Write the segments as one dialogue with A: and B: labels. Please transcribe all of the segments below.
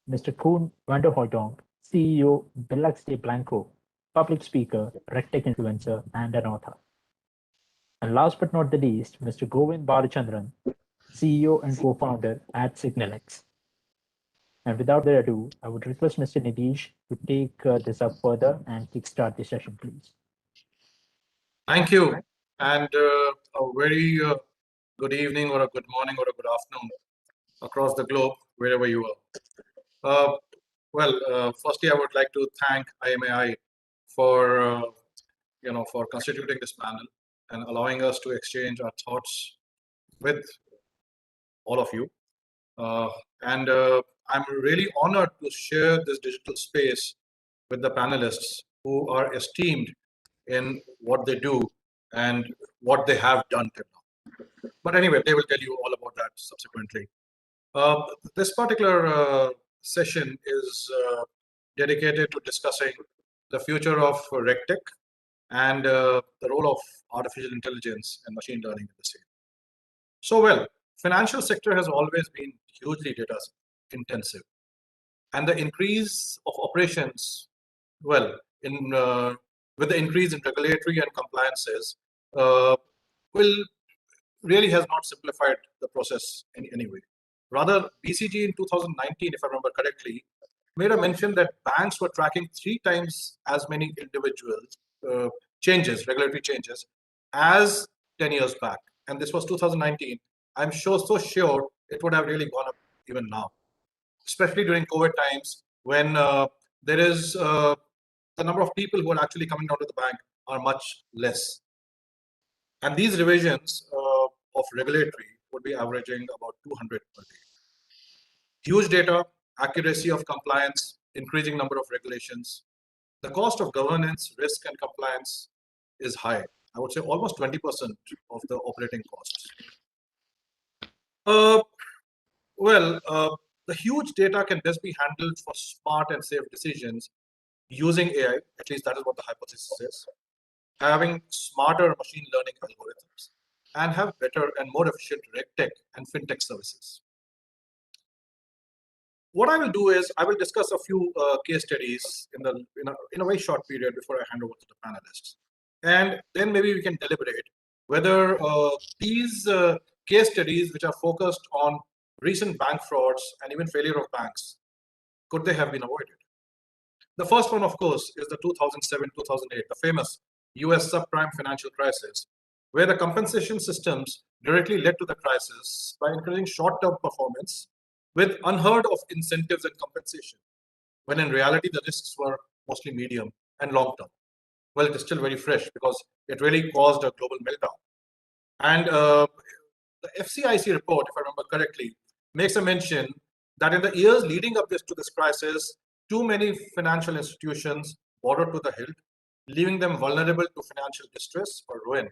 A: Mr. Koen Vanderhoydonk, CEO, BeLuxDe Blanco, public speaker, RegTech influencer, and an author. And last but not the least, Mr. Govind Balachandran, CEO and co-founder at SignalX. And without further ado, I would request Mr. Nidhish to take this up further and kickstart the session, please.
B: Thank you, and a very good evening or a good morning or a good afternoon across the globe, wherever you are. Firstly, I would like to thank IMAI for for constituting this panel and allowing us to exchange our thoughts with all of you. I'm really honored to share this digital space with the panelists who are esteemed in what they do and what they have done till now. But anyway, they will tell you all about that subsequently. This particular session is dedicated to discussing the future of RegTech and the role of artificial intelligence and machine learning in the same. So, well, financial sector has always been hugely data intensive, and the increase of operations, well, with the increase in regulatory and compliances, will really has not simplified the process in any way. Rather, BCG in 2019, if I remember correctly, made a mention that banks were tracking 3 times as many individuals regulatory changes, as 10 years back. And this was 2019. I'm so sure it would have really gone up even now, especially during COVID times when there is the number of people who are actually coming down to the bank are much less. And these revisions of regulatory would be averaging about 200 per day. Huge data, accuracy of compliance, increasing number of regulations. The cost of governance, risk, and compliance is high. I would say almost 20% of the operating costs. The huge data can best be handled for smart and safe decisions using AI, at least that is what the hypothesis is, having smarter machine learning algorithms, and have better and more efficient RegTech and FinTech services. What I will do is I will discuss a few case studies in a very short period before I hand over to the panelists. And then maybe we can deliberate whether these case studies which are focused on recent bank frauds and even failure of banks, could they have been avoided? The first one, of course, is the 2007-2008, the famous US subprime financial crisis, where the compensation systems directly led to the crisis by increasing short-term performance with unheard of incentives and compensation, when in reality the risks were mostly medium and long-term. Well, it is still very fresh because it really caused a global meltdown. And the FCIC report, if I remember correctly, makes a mention that in the years leading up to this crisis, too many financial institutions borrowed to the hilt, leaving them vulnerable to financial distress or ruin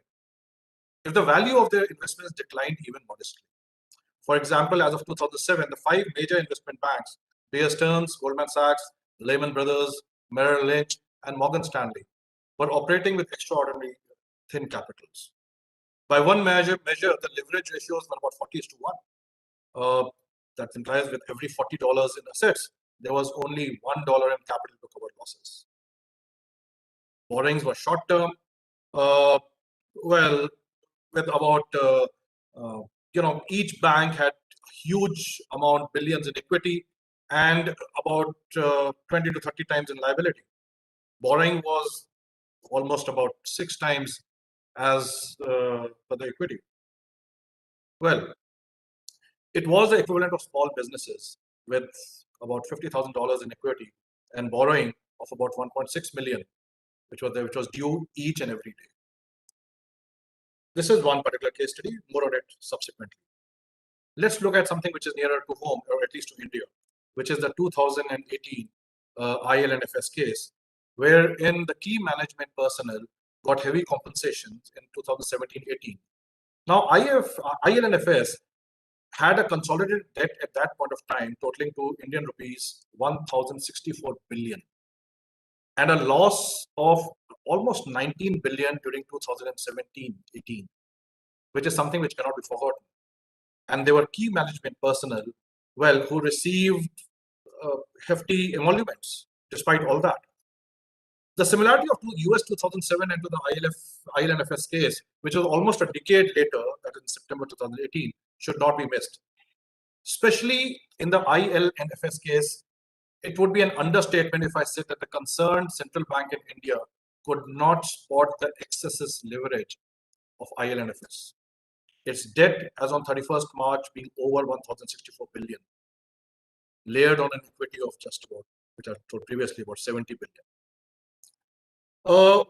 B: if the value of their investments declined even modestly. For example, as of 2007, the 5 major investment banks, Bear Stearns, Goldman Sachs, Lehman Brothers, Merrill Lynch, and Morgan Stanley, were operating with extraordinarily thin capitals. By one measure, the leverage ratios were about 40:1. That implies with every $40 in assets, there was only $1 in capital to cover losses. Borrowings were short-term. With about each bank had huge amount, billions in equity, and about 20 to 30 times in liability. Borrowing was almost about 6 times as for the equity. Well, it was the equivalent of small businesses with about $50,000 in equity and borrowing of about 1.6 million, which was due each and every day. This is one particular case study, more on it subsequently. Let's look at something which is nearer to home, or at least to India, which is the 2018 IL&FS case, wherein the key management personnel got heavy compensations in 2017-18. Now, IL&FS had a consolidated debt at that point of time totaling to Indian rupees 1,064 billion, and a loss of almost 19 billion during 2017-18, which is something which cannot be forgotten. And there were key management personnel, who received hefty emoluments despite all that. The similarity of US 2007 and to the ILNFS case, which was almost a decade later, that is in September 2018, should not be missed. Especially in the ILNFS case, it would be an understatement if I said that the concerned central bank in India could not spot the excesses leverage of ILNFS. Its debt as on 31st March being over 1,064 billion, layered on an equity of just about, which I told previously, about 70 billion.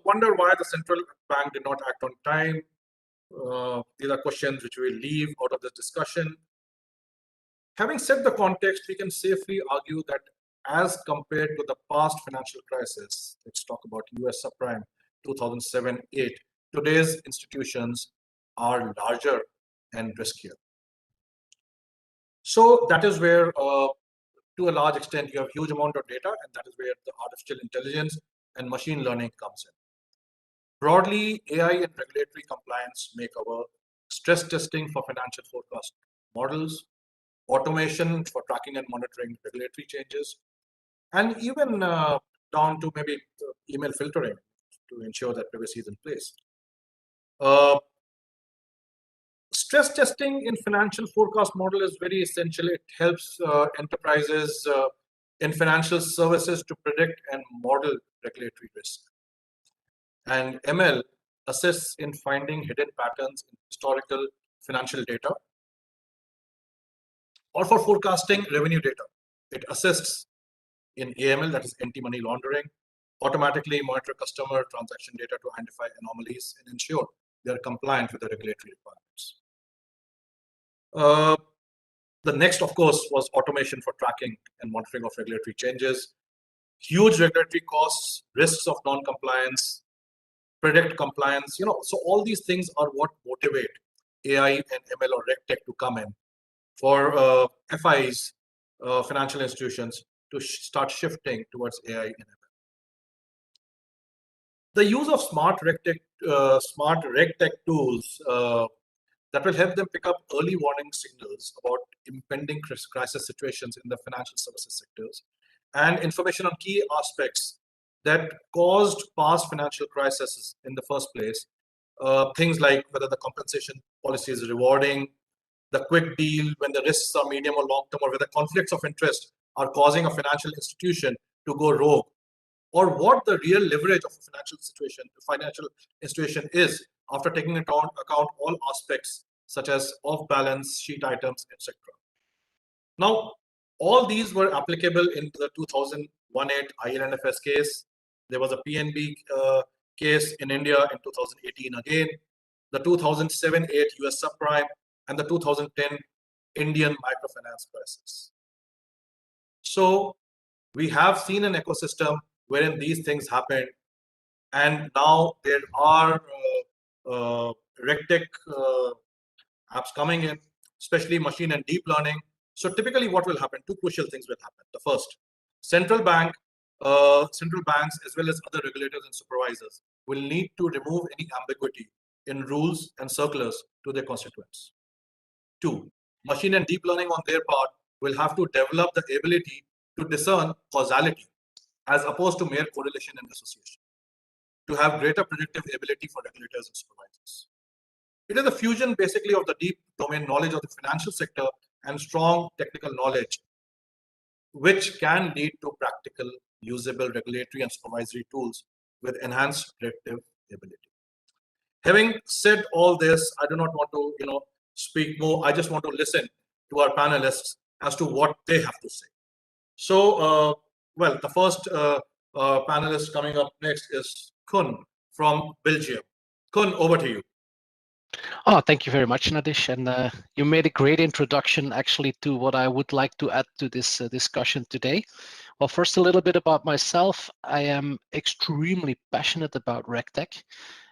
B: Wonder why the central bank did not act on time. These are questions which we will leave out of this discussion. Having set the context, we can safely argue that as compared to the past financial crisis, let's talk about US subprime 2007-8, today's institutions are larger and riskier. So that is where, to a large extent, you have huge amount of data, and that is where the artificial intelligence and machine learning comes in. Broadly, AI and regulatory compliance may cover stress testing for financial forecast models, automation for tracking and monitoring regulatory changes, and even down to maybe email filtering to ensure that privacy is in place. Stress testing in financial forecast model is very essential. It helps enterprises in financial services to predict and model regulatory risk. And ML assists in finding hidden patterns in historical financial data, or for forecasting revenue data. It assists in AML, that is anti-money laundering, automatically monitor customer transaction data to identify anomalies and ensure they are compliant with the regulatory requirements. The next, of course, was automation for tracking and monitoring of regulatory changes. Huge regulatory costs, risks of non-compliance, predict compliance, so all these things are what motivate AI and ML or RegTech to come in for FIs, financial institutions, to start shifting towards AI and ML. The use of smart RegTech tools that will help them pick up early warning signals about impending crisis situations in the financial services sectors and information on key aspects that caused past financial crises in the first place. Things like whether the compensation policy is rewarding, the quick deal when the risks are medium or long term, or whether conflicts of interest are causing a financial institution to go rogue, or what the real leverage of a financial institution is after taking into account all aspects such as off-balance sheet items, etc. Now, all these were applicable in the 2001-8 ILNFS case. There was a PNB case in India in 2018 again, the 2007-8 US subprime, and the 2010 Indian microfinance crisis. So we have seen an ecosystem wherein these things happened, and now there are RegTech apps coming in, especially machine and deep learning. So typically what will happen, two crucial things will happen. The first, central banks as well as other regulators and supervisors will need to remove any ambiguity in rules and circulars to their constituents. Two, machine and deep learning on their part will have to develop the ability to discern causality as opposed to mere correlation and association, to have greater predictive ability for regulators and supervisors. It is a fusion basically of the deep domain knowledge of the financial sector and strong technical knowledge, which can lead to practical, usable regulatory and supervisory tools with enhanced predictive ability. Having said all this, I do not want to speak more. I just want to listen to our panelists as to what they have to say. So, well, the first panelist coming up next is Koen from Belgium. Koen, over to you.
C: Oh, thank you very much, Nidhish. And you made a great introduction actually to what I would like to add to this discussion today. Well, first, a little bit about myself. I am extremely passionate about RegTech.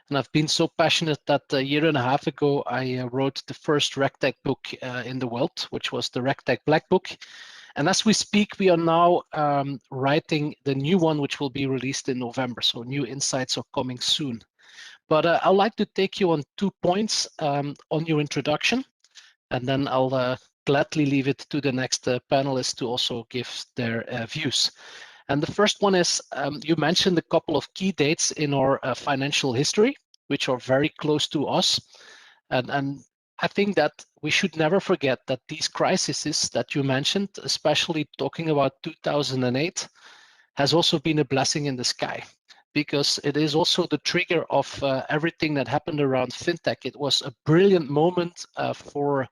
C: And I've been so passionate that a year and a half ago, I wrote the first RegTech book in the world, which was the RegTech Black Book. And as we speak, we are now writing the new one, which will be released in November. So new insights are coming soon. But I'd like to take you on 2 points on your introduction, and then I'll gladly leave it to the next panelists to also give their views. And the first one is, you mentioned a couple of key dates in our financial history, which are very close to us. And I think that we should never forget that these crises that you mentioned, especially talking about 2008, has also been a blessing in the sky, because it is also the trigger of everything that happened around fintech. It was a brilliant moment for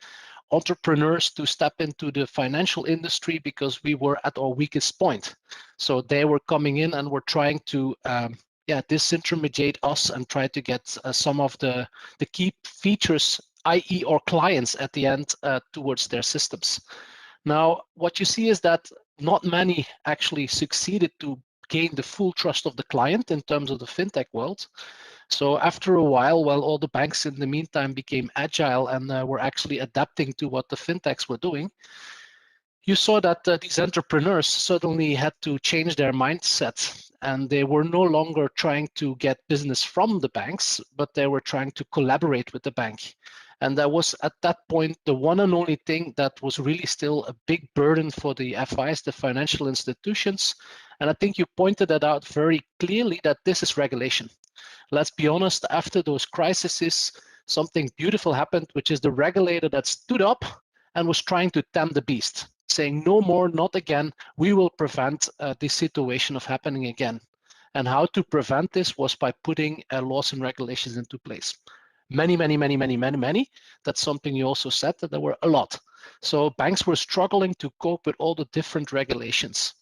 C: entrepreneurs to step into the financial industry because we were at our weakest point. So they were coming in and were trying to disintermediate us and try to get some of the key features, i.e. our clients at the end, towards their systems. Now, what you see is that not many actually succeeded to gain the full trust of the client in terms of the fintech world. So after a while all the banks in the meantime became agile and were actually adapting to what the fintechs were doing, you saw that these entrepreneurs suddenly had to change their mindset, and they were no longer trying to get business from the banks, but they were trying to collaborate with the bank. And that was at that point the one and only thing that was really still a big burden for the FIs, the financial institutions. And I think you pointed that out very clearly, that this is regulation. Let's be honest, after those crises, something beautiful happened, which is the regulator that stood up and was trying to tame the beast, saying no more, not again, we will prevent this situation of happening again. And how to prevent this was by putting laws and regulations into place. Many. That's something you also said, that there were a lot. So banks were struggling to cope with all the different regulations.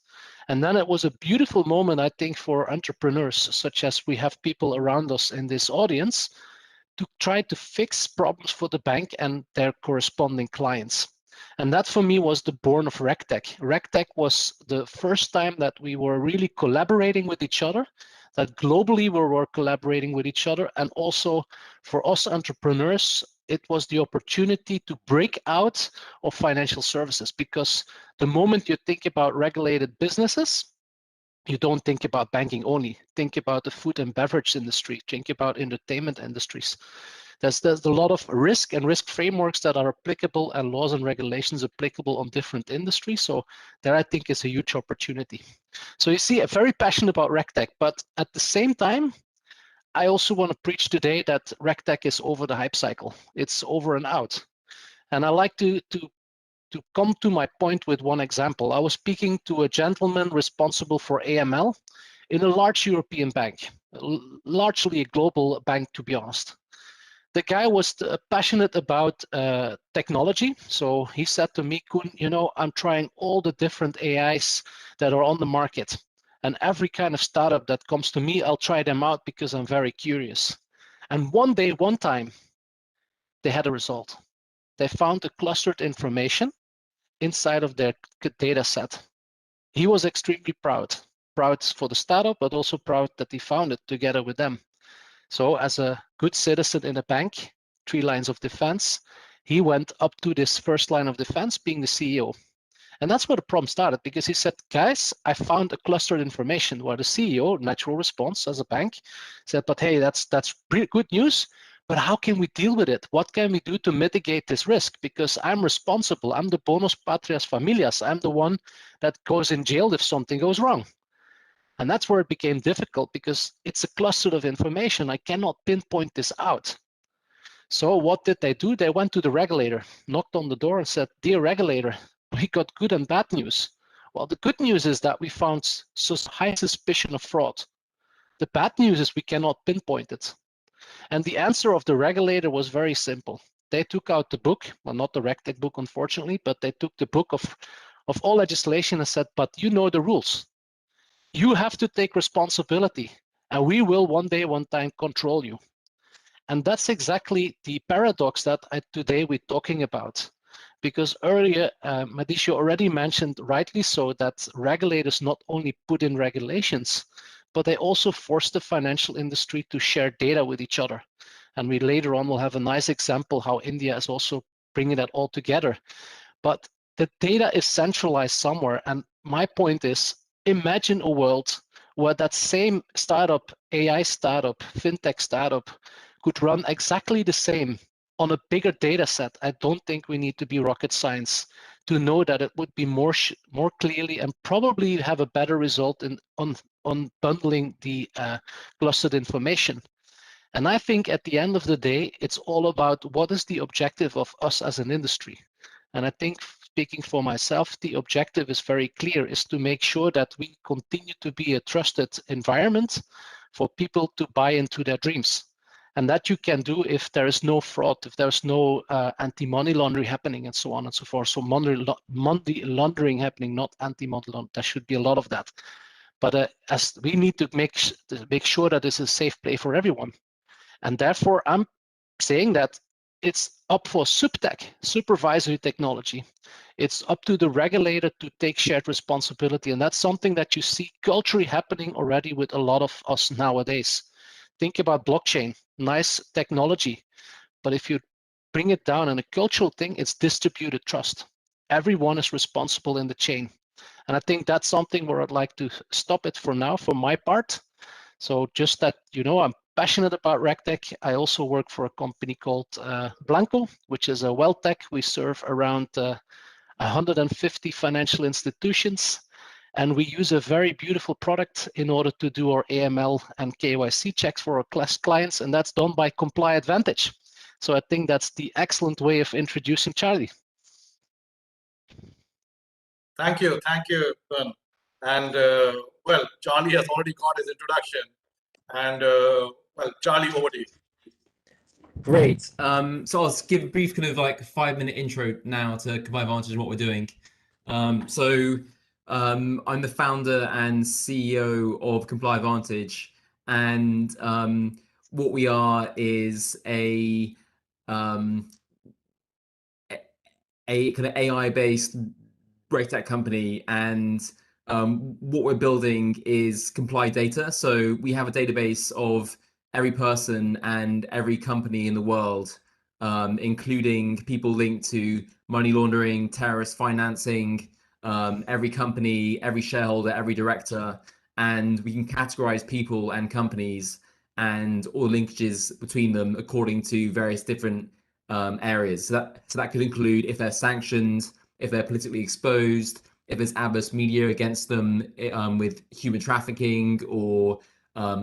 C: And then it was a beautiful moment, I think, for entrepreneurs, such as we have people around us in this audience, to try to fix problems for the bank and their corresponding clients. And that for me was the born of RegTech. RegTech was the first time that we were really collaborating with each other, that globally we were collaborating with each other. And also for us entrepreneurs, it was the opportunity to break out of financial services, because the moment you think about regulated businesses, you don't think about banking only. Think about the food and beverage industry, think about entertainment industries. There's a lot of risk and risk frameworks that are applicable, and laws and regulations applicable on different industries. So there, I think, is a huge opportunity. So you see, I'm very passionate about RegTech, but at the same time, I also want to preach today that RegTech is over the hype cycle. It's over and out. And I like to come to my point with one example. I was speaking to a gentleman responsible for AML in a large European bank, largely a global bank, to be honest. The guy was passionate about technology. So he said to me, Koen, you know, I'm trying all the different AIs that are on the market. And every kind of startup that comes to me, I'll try them out because I'm very curious. And one day, one time, they had a result. They found the clustered information inside of their data set. He was extremely proud for the startup, but also proud that he found it together with them. So as a good citizen in a bank, 3 lines of defense, he went up to this first line of defense, being the CEO. And that's where the problem started, because he said, guys, I found a clustered information, where the CEO, natural response as a bank, said, but hey, that's pretty good news, but how can we deal with it? What can we do to mitigate this risk? Because I'm responsible. I'm the bonus patrias familias. I'm the one that goes in jail if something goes wrong. And that's where it became difficult, because it's a cluster of information. I cannot pinpoint this out. So what did they do? They went to the regulator, knocked on the door and said, dear regulator, we got good and bad news. Well, the good news is that we found high suspicion of fraud. The bad news is we cannot pinpoint it. And the answer of the regulator was very simple. They took out the book, well, not the RegTech book, unfortunately, but they took the book of all legislation and said, but you know the rules. You have to take responsibility, and we will one day, one time control you. And that's exactly the paradox that today we're talking about. Because earlier, Nidhish already mentioned, rightly so, that regulators not only put in regulations, but they also force the financial industry to share data with each other. And we later on will have a nice example how India is also bringing that all together. But the data is centralized somewhere. And my point is, imagine a world where that same startup, AI startup, fintech startup, could run exactly the same on a bigger data set, I don't think we need to be rocket science to know that it would be more clearly and probably have a better result on bundling the clustered information. And I think at the end of the day, it's all about what is the objective of us as an industry. And I think, speaking for myself, the objective is very clear, is to make sure that we continue to be a trusted environment for people to buy into their dreams. And that you can do if there is no fraud, if there's no anti-money laundering happening, and so on and so forth. So money laundering happening, not anti-money laundering. There should be a lot of that. But as we need to make sure that this is a safe play for everyone. And therefore, I'm saying that it's up for SupTech, supervisory technology. It's up to the regulator to take shared responsibility. And that's something that you see culturally happening already with a lot of us nowadays. Think about blockchain, nice technology. But if you bring it down in a cultural thing, it's distributed trust. Everyone is responsible in the chain. And I think that's something where I'd like to stop it for now, for my part. So just that, you know, I'm passionate about RegTech. I also work for a company called Blanco, which is a wealth tech. We serve around 150 financial institutions. And we use a very beautiful product in order to do our AML and KYC checks for our clients, and that's done by ComplyAdvantage. So I think that's the excellent way of introducing Charlie.
B: Thank you, Koen. And well, Charlie has already got his introduction. And well, Charlie, over to you.
D: Great. So I'll give a brief kind of like 5-minute intro now to ComplyAdvantage and what we're doing. I'm the founder and CEO of ComplyAdvantage, and what we are is a kind of AI-based RegTech company, and what we're building is ComplyData. So we have a database of every person and every company in the world, including people linked to money laundering, terrorist financing, every company, every shareholder, every director, and we can categorize people and companies and all linkages between them according to various different areas. So that could include if they're sanctioned, if they're politically exposed, if there's adverse media against them with human trafficking or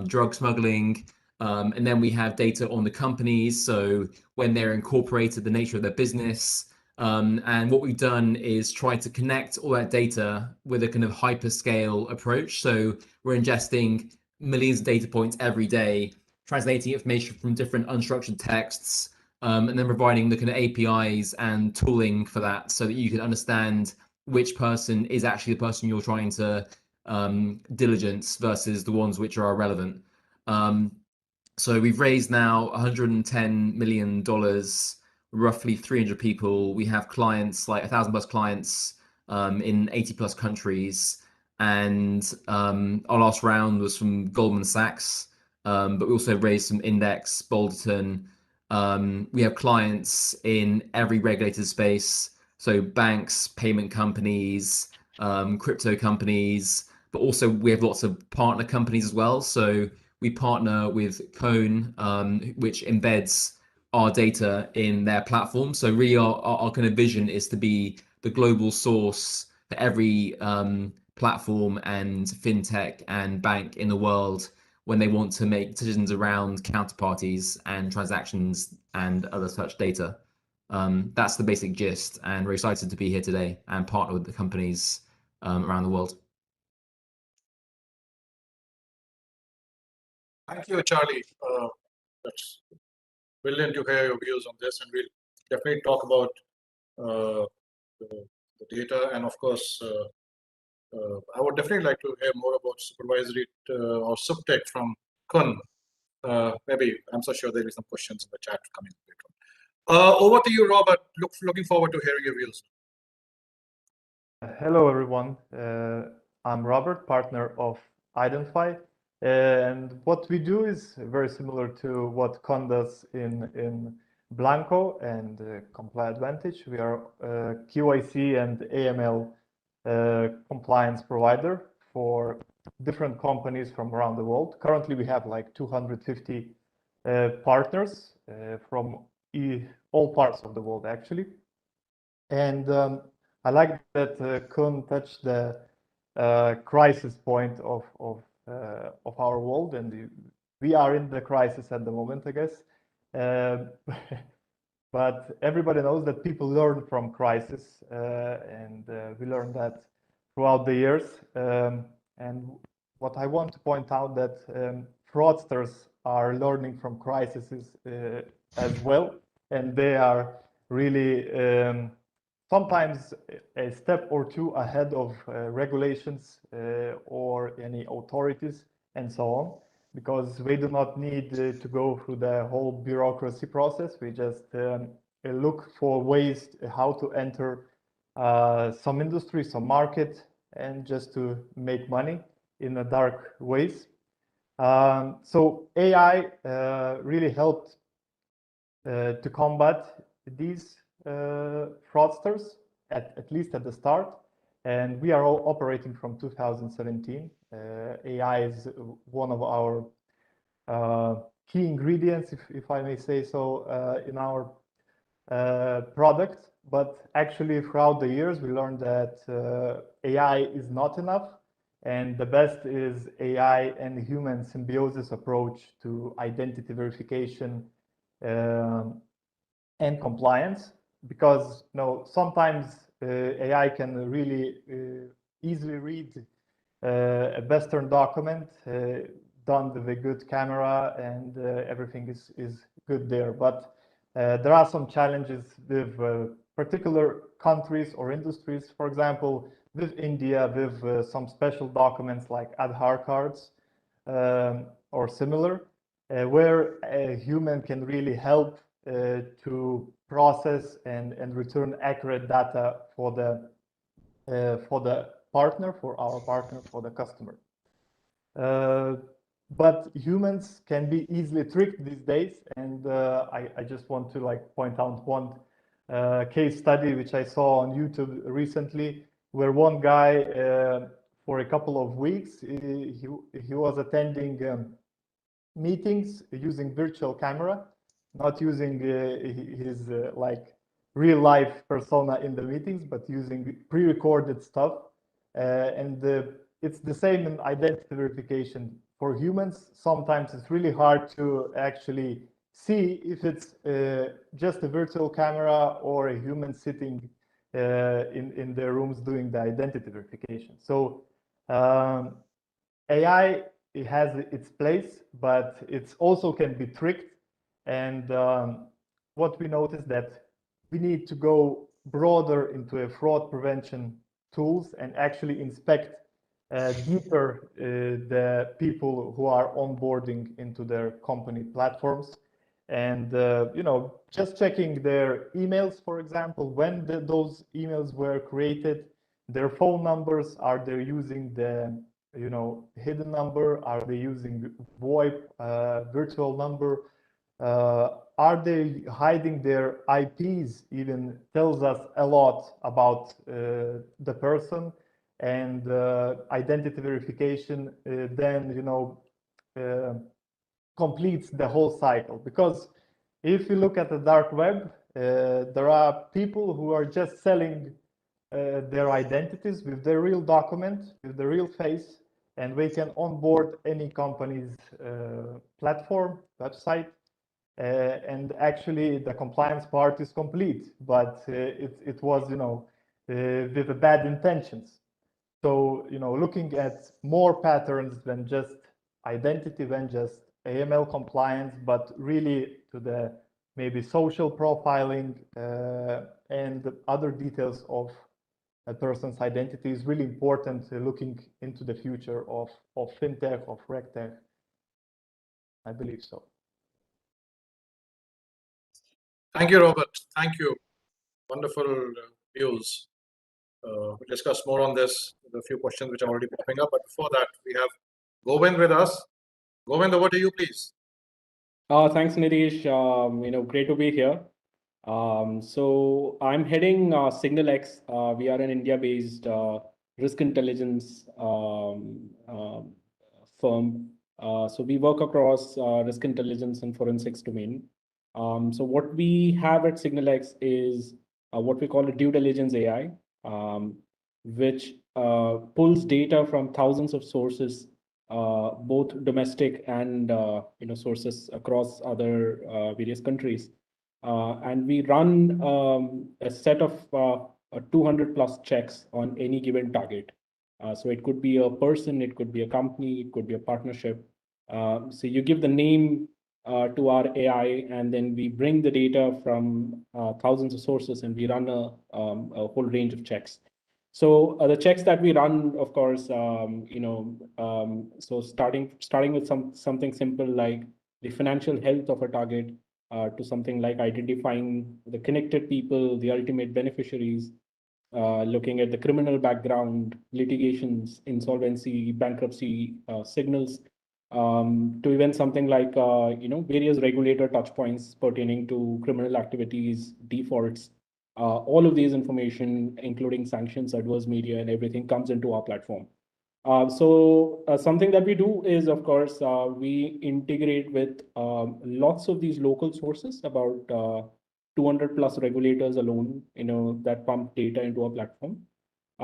D: drug smuggling. And then we have data on the companies, so when they're incorporated, the nature of their business. And what we've done is try to connect all that data with a kind of hyperscale approach. So we're ingesting millions of data points every day, translating information from different unstructured texts, and then providing the kind of APIs and tooling for that so that you can understand which person is actually the person you're trying to diligence versus the ones which are irrelevant. So we've raised now $110 million, roughly 300 people. We have clients, like 1,000 plus clients in 80 plus countries. And our last round was from Goldman Sachs, but we also raised some Index, Boulderton. We have clients in every regulated space. So banks, payment companies, crypto companies, but also we have lots of partner companies as well. So we partner with Koen, which embeds our data in their platform. So really our kind of vision is to be the global source for every platform and fintech and bank in the world when they want to make decisions around counterparties and transactions and other such data. That's the basic gist, and we're excited to be here today and partner with the companies around the world.
B: Thank you, Charlie. That's brilliant to hear your views on this, and we'll definitely talk about the data. And of course, I would definitely like to hear more about supervisory or SupTech from Koen. Maybe I'm so sure there is some questions in the chat coming later on. Over to you, Robert. Looking forward to hearing your views.
E: Hello, everyone. I'm Robert, partner of iDenfy. And what we do is very similar to what Koen does in Blanco and ComplyAdvantage. We are a QIC and AML compliance provider for different companies from around the world. Currently, we have like 250 partners from all parts of the world actually. And I like that Koen touched the crisis point of our world, and we are in the crisis at the moment, I guess. But everybody knows that people learn from crisis, and we learned that throughout the years. And what I want to point out that fraudsters are learning from crises as well, and they are really sometimes a step or two ahead of regulations or any authorities and so on, because we do not need to go through the whole bureaucracy process. We just look for ways how to enter some industry, some market, and just to make money in a dark ways. So AI really helped to combat these fraudsters, at least at the start. And we are all operating from 2017. AI is one of our key ingredients, if I may say so, in our product. But actually, throughout the years, we learned that AI is not enough. And the best is AI and human symbiosis approach to identity verification and compliance, because sometimes AI can really easily read a Western document done with a good camera, and everything is good there. But there are some challenges with particular countries or industries. For example, with India, with some special documents like Aadhaar cards or similar, where a human can really help to process and return accurate data for the partner, for our partner, for the customer. But humans can be easily tricked these days, and I just want to point out one case study which I saw on YouTube recently, where one guy for a couple of weeks he was attending meetings using virtual camera, not using his real life persona in the meetings, but using pre-recorded stuff. And it's the same in identity verification. For humans, sometimes it's really hard to actually see if it's just a virtual camera or a human sitting in their rooms doing the identity verification. So AI, it has its place, but it also can be tricked. And what we noticed that we need to go broader into a fraud prevention tools and actually inspect deeper the people who are onboarding into their company platforms. And just checking their emails, for example, when those emails were created, their phone numbers, are they using the hidden number, are they using VoIP virtual number, are they hiding their IPs, even tells us a lot about the person. And identity verification then completes the whole cycle. Because if you look at the dark web, there are people who are just selling their identities with their real document, with the real face, and we can onboard any company's platform, website, and actually the compliance part is complete, but it was with bad intentions. So looking at more patterns than just identity, than just AML compliance, but really to the maybe social profiling and other details of a person's identity is really important, looking into the future of fintech, of RegTech. I believe so.
B: Thank you, Robert. Thank you. Wonderful views. We'll discuss more on this with a few questions which are already popping up. But before that, we have Govind with us. Govind, over to you, please.
F: Thanks, Nidhish. Great to be here. So I'm heading SignalX. We are an India-based risk intelligence firm. So we work across risk intelligence and forensics domain. So what we have at SignalX is what we call a due diligence AI, which pulls data from thousands of sources, both domestic and sources across other various countries. And we run a set of 200 plus checks on any given target. So it could be a person, it could be a company, it could be a partnership. So you give the name to our AI, and then we bring the data from thousands of sources, and we run a whole range of checks. So the checks that we run, of course, so starting with something simple like the financial health of a target, to something like identifying the connected people, the ultimate beneficiaries, looking at the criminal background, litigations, insolvency, bankruptcy signals, to even something like various regulator touch points pertaining to criminal activities, defaults. All of these information, including sanctions, adverse media, and everything, comes into our platform. So something that we do is, of course, we integrate with lots of these local sources, about 200 plus regulators alone, that pump data into our platform.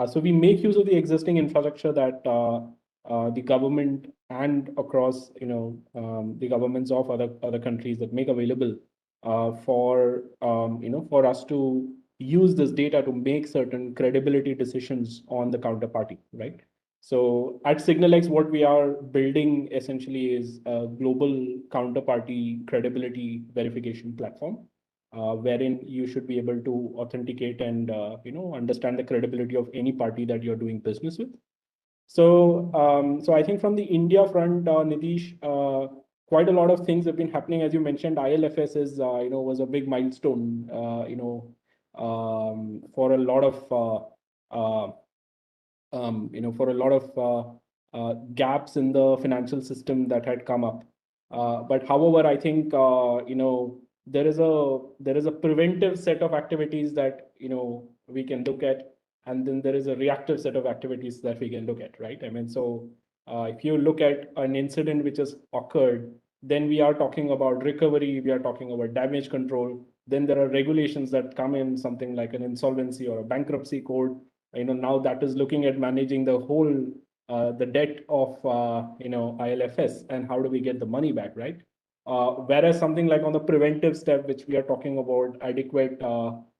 F: So we make use of the existing infrastructure that the government and across, the governments of other countries that make available for us to use this data to make certain credibility decisions on the counterparty, right? So at SignalX, what we are building essentially is a global counterparty credibility verification platform, wherein you should be able to authenticate and understand the credibility of any party that you're doing business with. So I think from the India front, Nidhish, quite a lot of things have been happening. As you mentioned, ILFS is was a big milestone for a lot of for a lot of gaps in the financial system that had come up. But however, I think there is a preventive set of activities that we can look at, and then there is a reactive set of activities that we can look at, right? I mean, so if you look at an incident which has occurred, then we are talking about recovery, we are talking about damage control. Then there are regulations that come in, something like an insolvency or a bankruptcy code. Now that is looking at managing the whole the debt of ILFS, and how do we get the money back, right? Whereas something like on the preventive step, which we are talking about, adequate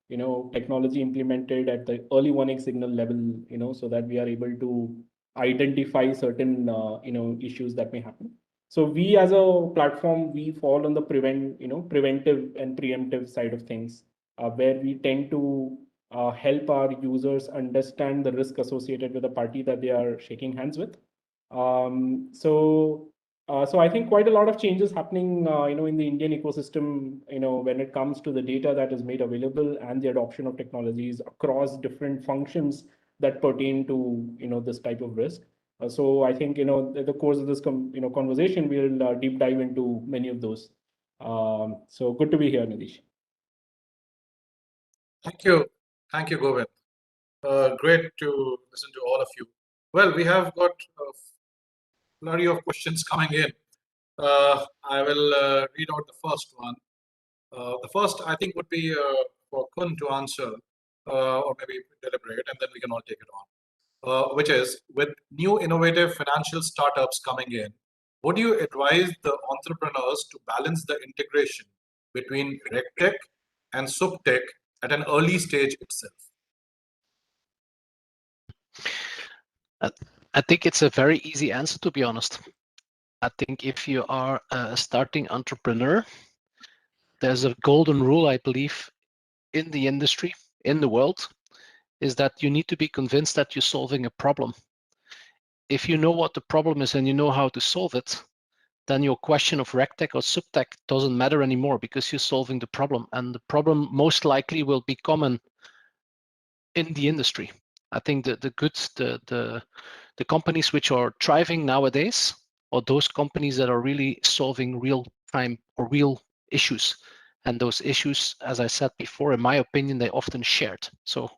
F: technology implemented at the early warning signal level, so that we are able to identify certain issues that may happen. So we as a platform, we fall on the preventive and preemptive side of things, where we tend to help our users understand the risk associated with the party that they are shaking hands with. So I think quite a lot of changes happening, in the Indian ecosystem, when it comes to the data that is made available and the adoption of technologies across different functions that pertain to, this type of risk. So I think, the course of this conversation, we'll deep dive into many of those. So good to be here, Nidhish.
B: Thank you, Govind. Great to listen to all of you. Well, we have got a flurry of questions coming in. I will read out the first one. The first, I think, would be for Koen to answer, or maybe deliberate, and then we can all take it on. Which is, with new innovative financial startups coming in, would you advise the entrepreneurs to balance the integration between RegTech and Subtech at an early stage itself?
C: I think it's a very easy answer, to be honest. I think if you are a starting entrepreneur, there's a golden rule, I believe, in the industry, in the world, is that you need to be convinced that you're solving a problem. If you know what the problem is and you know how to solve it, then your question of RegTech or Subtech doesn't matter anymore, because you're solving the problem, and the problem most likely will be common in the industry. I think that the companies which are thriving nowadays are those companies that are really solving real time or real issues. And those issues, as I said before, in my opinion, they often shared. So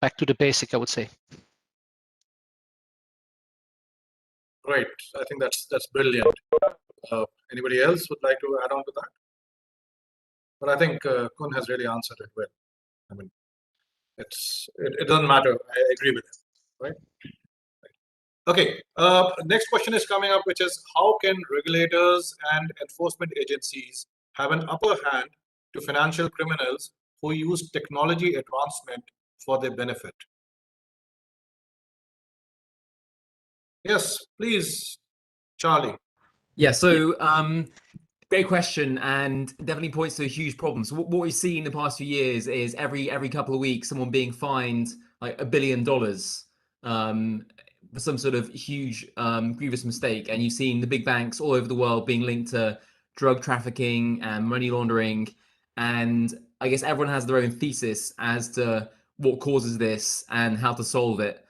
C: back to the basic, I would say.
B: Great. I think that's brilliant. Anybody else would like to add on to that? But I think Koen has really answered it well. I mean, it doesn't matter. I agree with him, right? Okay. Next question is coming up, which is how can regulators and enforcement agencies have an upper hand to financial criminals who use technology advancement for their benefit? Yes, please, Charlie.
D: Yeah, so great question, and definitely points to a huge problem. So what we've seen in the past few years is every couple of weeks, someone being fined like $1 billion for some sort of huge grievous mistake, and you've seen the big banks all over the world being linked to drug trafficking and money laundering, and I guess everyone has their own thesis as to what causes this and how to solve it.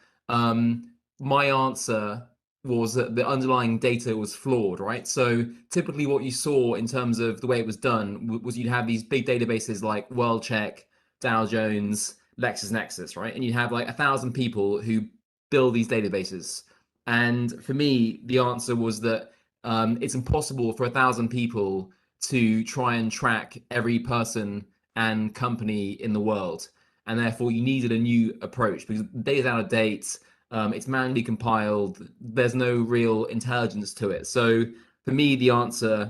D: My answer was that the underlying data was flawed, right? So typically what you saw in terms of the way it was done was you'd have these big databases like WorldCheck, Dow Jones, LexisNexis, right? And you have like 1,000 people who build these databases. And for me, the answer was that it's impossible for 1,000 people to try and track every person and company in the world. And therefore you needed a new approach because the data's out of date. It's manually compiled. There's no real intelligence to it. So for me, the answer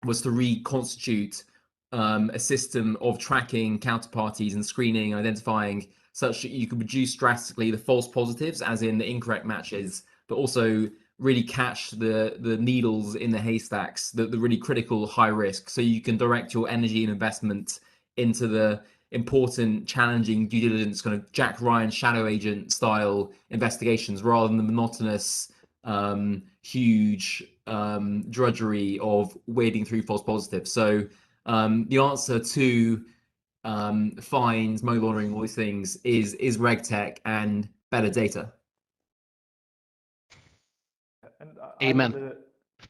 D: was to reconstitute a system of tracking counterparties and screening and identifying such that you could reduce drastically the false positives, as in the incorrect matches, but also really catch the needles in the haystacks, the really critical high risk, so you can direct your energy and investment into the important, challenging due diligence, kind of Jack Ryan shadow agent style investigations, rather than the monotonous, huge drudgery of wading through false positives. So the answer to fines, money laundering, all these things is RegTech and better data.
E: And
C: Amen.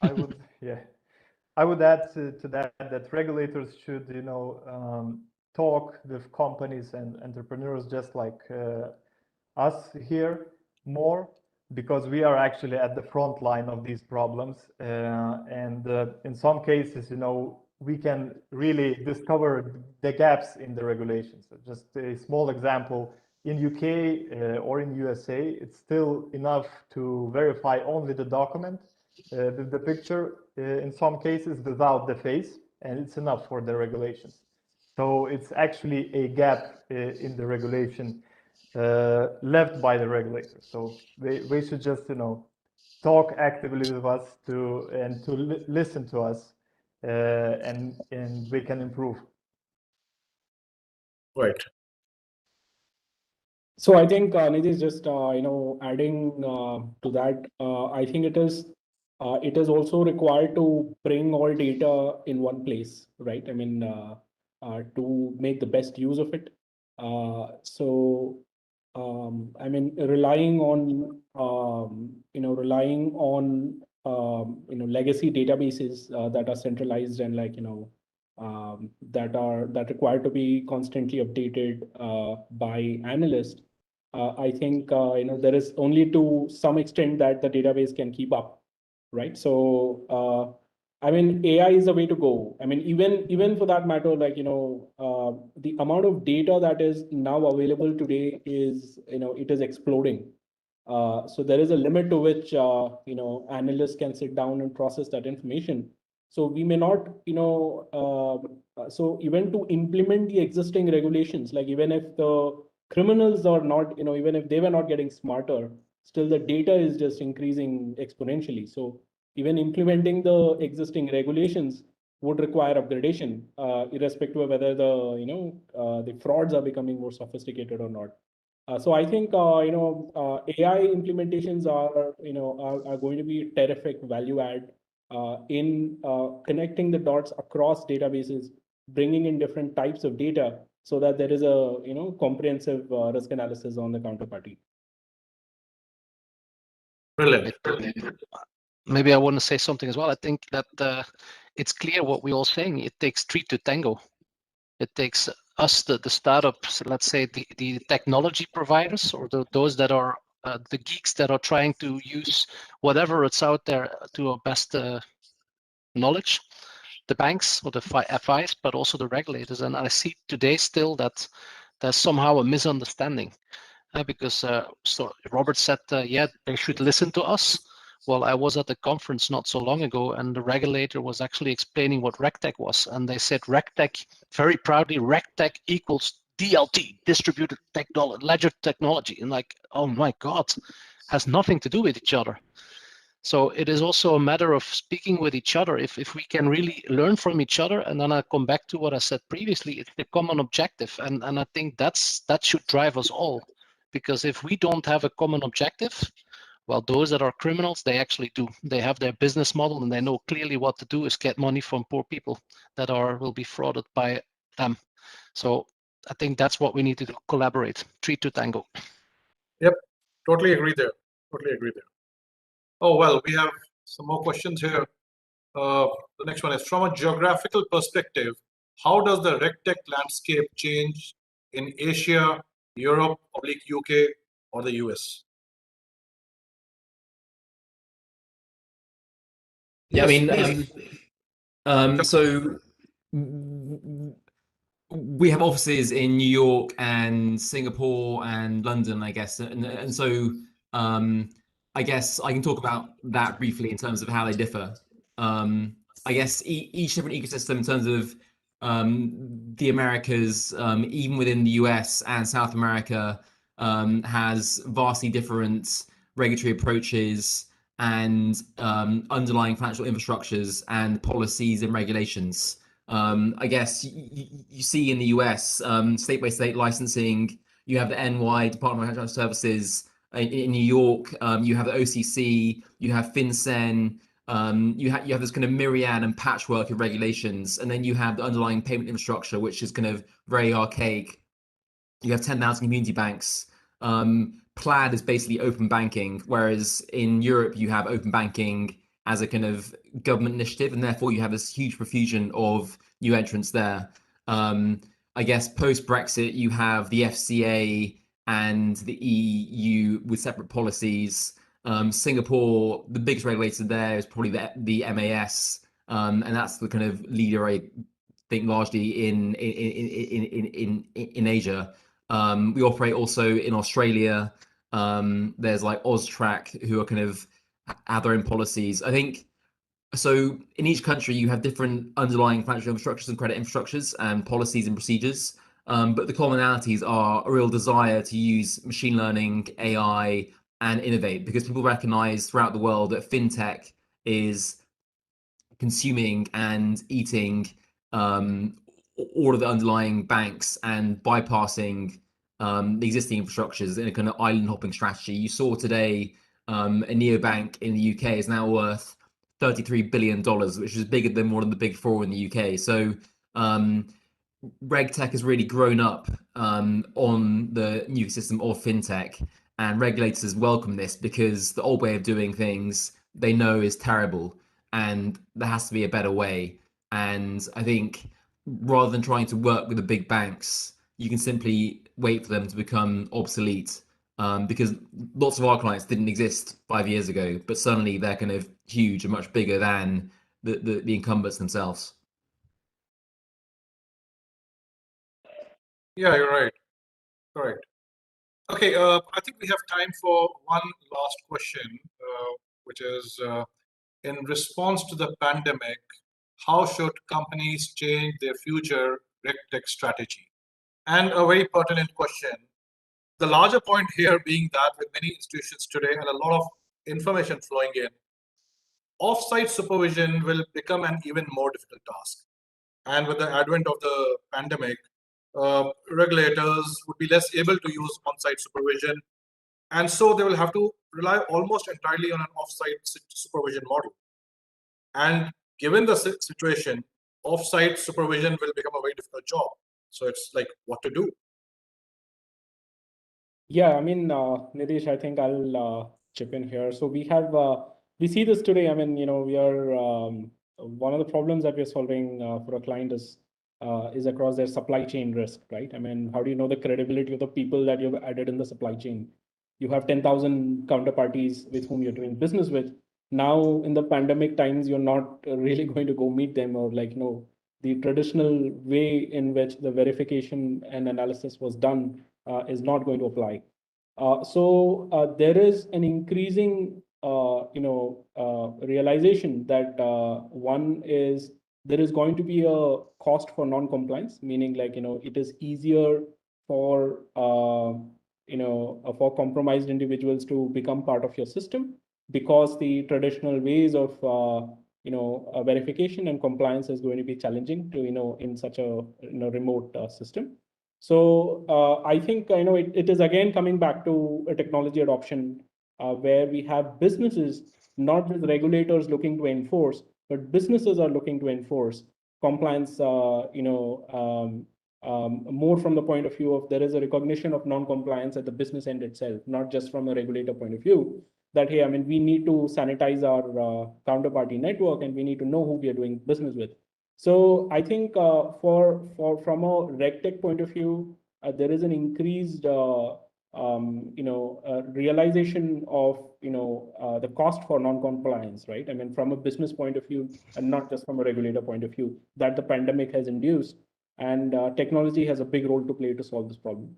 E: I would, yeah, I would add to that regulators should, talk with companies and entrepreneurs just like us here more, because we are actually at the front line of these problems. And in some cases, we can really discover the gaps in the regulations. So just a small example, in UK or in USA, it's still enough to verify only the document, the picture, in some cases without the face, and it's enough for the regulations. So it's actually a gap in the regulation left by the regulators. So they should just, talk actively with us to listen to us, and we can improve.
B: Right.
F: So I think Nidhish, just adding to that, I think it is also required to bring all data in one place, right? I mean, to make the best use of it. I mean, relying on legacy databases that are centralized and that require to be constantly updated by analysts. I think there is only to some extent that the database can keep up, right? So I mean, AI is the way to go. I mean, even for that matter, the amount of data that is now available today is it is exploding. So there is a limit to which analysts can sit down and process that information. So we may not, so even to implement the existing regulations, like even if the criminals are not, even if they were not getting smarter, still the data is just increasing exponentially. So even implementing the existing regulations would require upgradation, irrespective of whether the frauds are becoming more sophisticated or not. So I think AI implementations are going to be terrific value add in connecting the dots across databases, bringing in different types of data, so that there is a comprehensive risk analysis on the counterparty.
B: Brilliant.
C: Maybe I want to say something as well. I think that it's clear what we're all saying. It takes three to tango. It takes us, the startups, let's say the technology providers, or those that are the geeks that are trying to use whatever it's out there to our best knowledge, the banks or the FIs, but also the regulators. And I see today still that there's somehow a misunderstanding because so Robert said, yeah, they should listen to us. Well, I was at a conference not so long ago, and the regulator was actually explaining what RegTech was, and they said RegTech, very proudly, RegTech equals DLT, distributed ledger technology, and like, oh my God, has nothing to do with each other. So it is also a matter of speaking with each other. If we can really learn from each other, and then I come back to what I said previously, it's the common objective, and I think that should drive us all, because if we don't have a common objective, well, those that are criminals, they actually do. They have their business model, and they know clearly what to do is get money from poor people that will be frauded by them. So I think that's what we need to do: collaborate, 3 to tango.
B: Yep, totally agree there. Totally agree there. Oh, well, we have some more questions here. The next one is, from a geographical perspective, how does the RegTech landscape change in Asia, Europe, UK, or the US?
D: Yeah,
B: Yes,
D: I mean, so we have offices in New York and Singapore and London, I guess, and so I guess I can talk about that briefly in terms of how they differ. I guess each different ecosystem in terms of the Americas, even within the US and South America, has vastly different regulatory approaches and underlying financial infrastructures and policies and regulations. I guess you see in the US, state by state licensing, you have the NY, Department of Financial Services. In New York, you have the OCC, you have FinCEN, you have this kind of myriad and patchwork of regulations, and then you have the underlying payment infrastructure, which is kind of very archaic. You have 10,000 community banks. Plaid is basically open banking, whereas in Europe you have open banking as a kind of government initiative, and therefore you have this huge profusion of new entrants there. I guess post-Brexit you have the FCA and the EU with separate policies. Singapore, the biggest regulator there is probably the MAS, and that's the kind of leader, I think, largely in Asia. We operate also in Australia. There's like Austrac, who are kind of have their own policies. I think so. In each country, you have different underlying financial infrastructures and credit infrastructures and policies and procedures. But the commonalities are a real desire to use machine learning, AI, and innovate, because people recognize throughout the world that fintech is consuming and eating all of the underlying banks and bypassing the existing infrastructures in a kind of island hopping strategy. You saw today a neobank in the UK is now worth $33 billion, which is bigger than one of the big four in the UK. So RegTech has really grown up on the new system of fintech, and regulators welcome this because the old way of doing things they know is terrible, and there has to be a better way. And I think rather than trying to work with the big banks, you can simply wait for them to become obsolete, because lots of our clients didn't exist 5 years ago, but suddenly they're kind of huge and much bigger than the incumbents themselves.
B: Yeah, you're right. Correct. Okay, I think we have time for one last question, which is, in response to the pandemic, how should companies change their future RegTech strategy? And a very pertinent question. The larger point here being that with many institutions today and a lot of information flowing in, off-site supervision will become an even more difficult task. And with the advent of the pandemic, regulators would be less able to use on-site supervision. And so they will have to rely almost entirely on an off-site supervision model. And given the situation, off-site supervision will become a very difficult job. So it's like what to do.
F: Yeah, I mean, Nidhish, I think I'll chip in here. So we see this today. I mean, we are one of the problems that we're solving for a client is across their supply chain risk, right? I mean, how do you know the credibility of the people that you've added in the supply chain? You have 10,000 counterparties with whom you're doing business with. Now in the pandemic times, you're not really going to go meet them, or like, the traditional way in which the verification and analysis was done is not going to apply. So there is an increasing, realization that one is there is going to be a cost for non-compliance, meaning like, it is easier for, for compromised individuals to become part of your system, because the traditional ways of, verification and compliance is going to be challenging to, in such a, remote system. So I think, it is again coming back to a technology adoption where we have businesses, not just regulators looking to enforce, but businesses are looking to enforce compliance, more from the point of view of there is a recognition of non-compliance at the business end itself, not just from a regulator point of view, that, hey, I mean, we need to sanitize our counterparty network and we need to know who we are doing business with. So I think from a RegTech point of view, there is an increased realization of the cost for non-compliance, right? I mean, from a business point of view, and not just from a regulator point of view, that the pandemic has induced, and technology has a big role to play to solve this problem.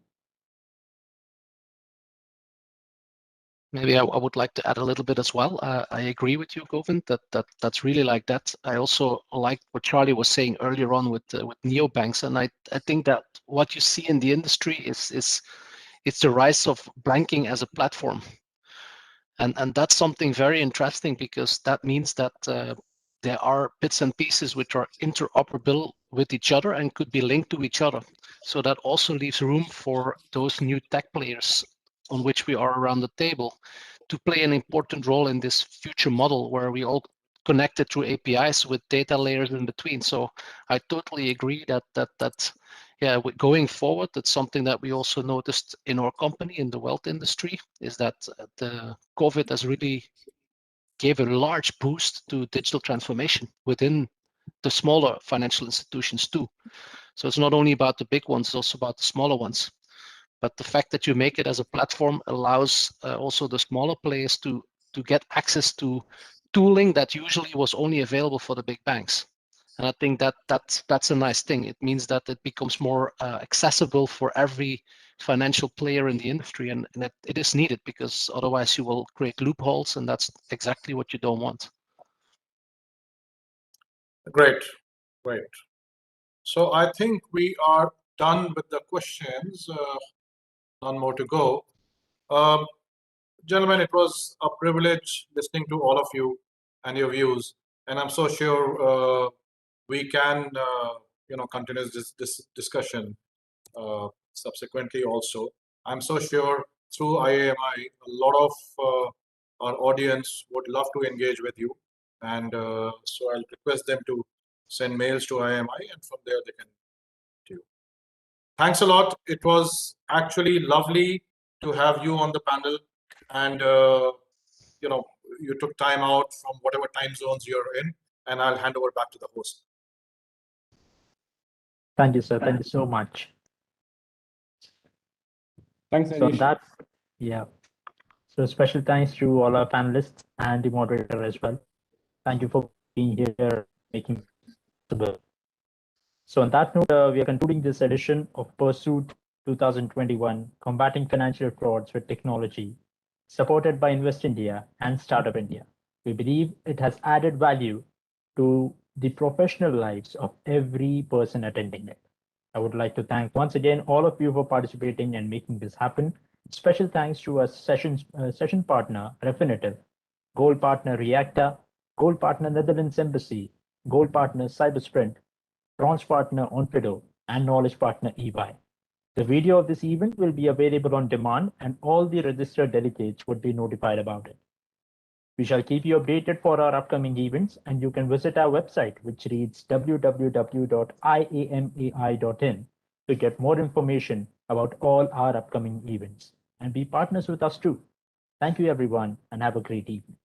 C: Maybe I would like to add a little bit as well. I agree with you, Govind, that's really like that. I also like what Charlie was saying earlier on with neobanks, and I think that what you see in the industry is it's the rise of banking as a platform, and that's something very interesting, because that means that there are bits and pieces which are interoperable with each other and could be linked to each other. So that also leaves room for those new tech players on which we are around the table to play an important role in this future model where we all connected through APIs with data layers in between. So I totally agree that yeah, going forward, that's something that we also noticed in our company in the wealth industry, is that the COVID has really gave a large boost to digital transformation within the smaller financial institutions too. So it's not only about the big ones, it's also about the smaller ones. But the fact that you make it as a platform allows also the smaller players to get access to tooling that usually was only available for the big banks. And I think that's a nice thing. It means that it becomes more accessible for every financial player in the industry, and it is needed, because otherwise you will create loopholes, and that's exactly what you don't want.
B: Great. So I think we are done with the questions. None more to go. Gentlemen, it was a privilege listening to all of you and your views, and I'm so sure we can continue this discussion subsequently also. I'm so sure through IAMI, a lot of our audience would love to engage with you, and so I'll request them to send mails to IAMI, and from there they can do. Thanks a lot. It was actually lovely to have you on the panel, and you took time out from whatever time zones you're in, and I'll hand over back to the host.
A: Thank you, sir. Thank you so much.
F: Thanks, Nidhish.
A: So special thanks to all our panelists and the moderator as well. Thank you for being here, making it possible. So on that note, we are concluding this edition of Pursuit 2021, Combating Financial Frauds with Technology, supported by Invest India and Startup India. We believe it has added value to the professional lives of every person attending it. I would like to thank once again all of you for participating and making this happen. Special thanks to our session partner, Refinitiv, Gold Partner Reacta, Gold Partner Netherlands Embassy, Gold Partner Cybersprint, Bronze Partner Onfido, and Knowledge Partner EY. The video of this event will be available on demand, and all the registered delegates would be notified about it. We shall keep you updated for our upcoming events, and you can visit our website, which reads www.iamai.in, to get more information about all our upcoming events, and be partners with us too. Thank you, everyone, and have a great evening.